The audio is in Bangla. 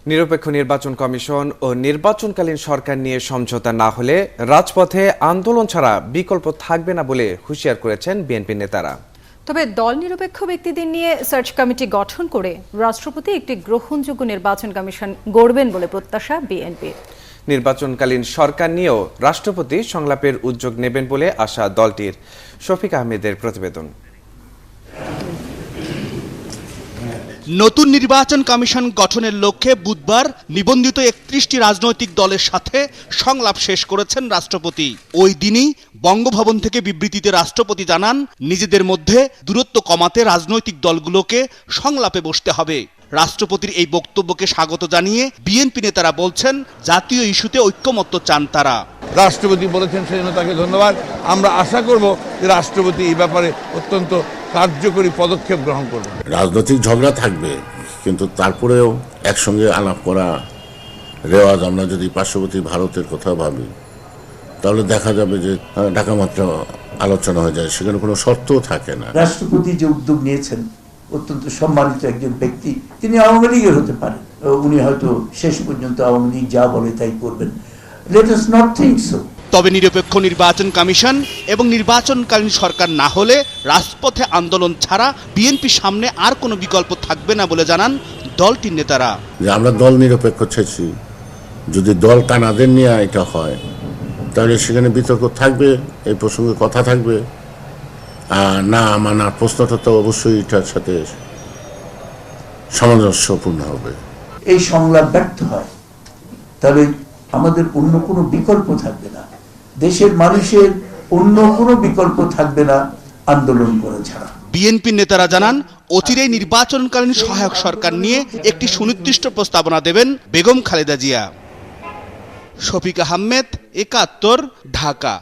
নিরপেক্ষ নির্বাচন কমিশন ও নির্বাচনকালীন সরকার নিয়ে সমঝোতা না হলে রাজপথে আন্দোলন ছাড়া বিকল্প থাকবে না বলে হুঁশিয়ার করেছেন বিএনপি নেতারা। তবে দল নিরপেক্ষ ব্যক্তিদের নিয়ে সার্চ কমিটি গঠন করে রাষ্ট্রপতি একটি গ্রহণযোগ্য নির্বাচন কমিশন গড়বেন বলে প্রত্যাশা বিএনপির। নির্বাচনকালীন সরকার নিয়েও রাষ্ট্রপতি সংলাপের উদ্যোগ নেবেন বলে আশা দলটির। শফিক আহমেদের প্রতিবেদন। নতুন নির্বাচন কমিশন গঠনের লক্ষ্যে বুধবার নিবন্ধিত ৩১টি রাজনৈতিক দলের সাথে সংলাপ শেষ করেছেন রাষ্ট্রপতি। ওই দিনই বঙ্গভবন থেকে বিবৃতিতে রাষ্ট্রপতি জানান, নিজেদের মধ্যে দূরত্ব কমাতে রাজনৈতিক দলগুলোকে সংলাপে বসতে হবে। রাষ্ট্রপতির এই বক্তব্যকে স্বাগত জানিয়ে বিএনপি নেতারা বলছেন, জাতীয় ইস্যুতে ঐক্যমত্য চান তারা। রাষ্ট্রপতি বলেছেন, সেজন্য তাকে ধন্যবাদ। আমরা আশা করব যে রাষ্ট্রপতি এই ব্যাপারে অত্যন্ত কার্যকরী পদক্ষেপ গ্রহণ করবেন। রাজনৈতিক ঝগড়া থাকবে, কিন্তু তারপরেও একসঙ্গে আলাপ করা রেওয়াজ। আমরা যদি পার্শ্ববর্তী ভারতের কথা ভাবি, তাহলে দেখা যাবে যে ঢাকা মাত্র আলোচনা হয়ে যায়, সেখানে কোনো শর্তও থাকে না। রাষ্ট্রপতি যে উদ্যোগ নিয়েছেন, অত্যন্ত সম্মানিত একজন ব্যক্তি। তিনি আওয়ামী লীগের হতে পারেন, উনি হয়তো শেষ পর্যন্ত আওয়ামী লীগ যা বলে তাই করবেন। Let us not think so. তবে নিরপেক্ষ নির্বাচন কমিশন এবং নির্বাচনকালীন সরকার না হলে রাজপথে আন্দোলন ছাড়া বিএনপির সামনে আর কোনো বিকল্প থাকবে না বলে জানান দলটির নেতারা। যে আমরা দল নিরপেক্ষ চাইছি, যদি দল টানাদের নিয়ে এটা হয় তাহলে সেখানে বিতর্ক থাকবে, এই প্রসঙ্গে কথা থাকবে। না মানার প্রশ্নটা তো অবশ্যই এটার সাথে সামঞ্জস্যপূর্ণ হবে। এই সংলাপ ব্যর্থ হয়, তাহলে আমাদের অন্য কোনো বিকল্প থাকবে না, দেশের মানুষের অন্য কোনো বিকল্প থাকবে না আন্দোলন করা ছাড়া। বিএনপি নেতারা জানান, অচিরেই নির্বাচনকালীন সহায়ক সরকার নিয়ে একটি সুনির্দিষ্ট প্রস্তাবনা দেবেন বেগম খালেদা জিয়া। শফিক আহমেদ, ৭১, ঢাকা।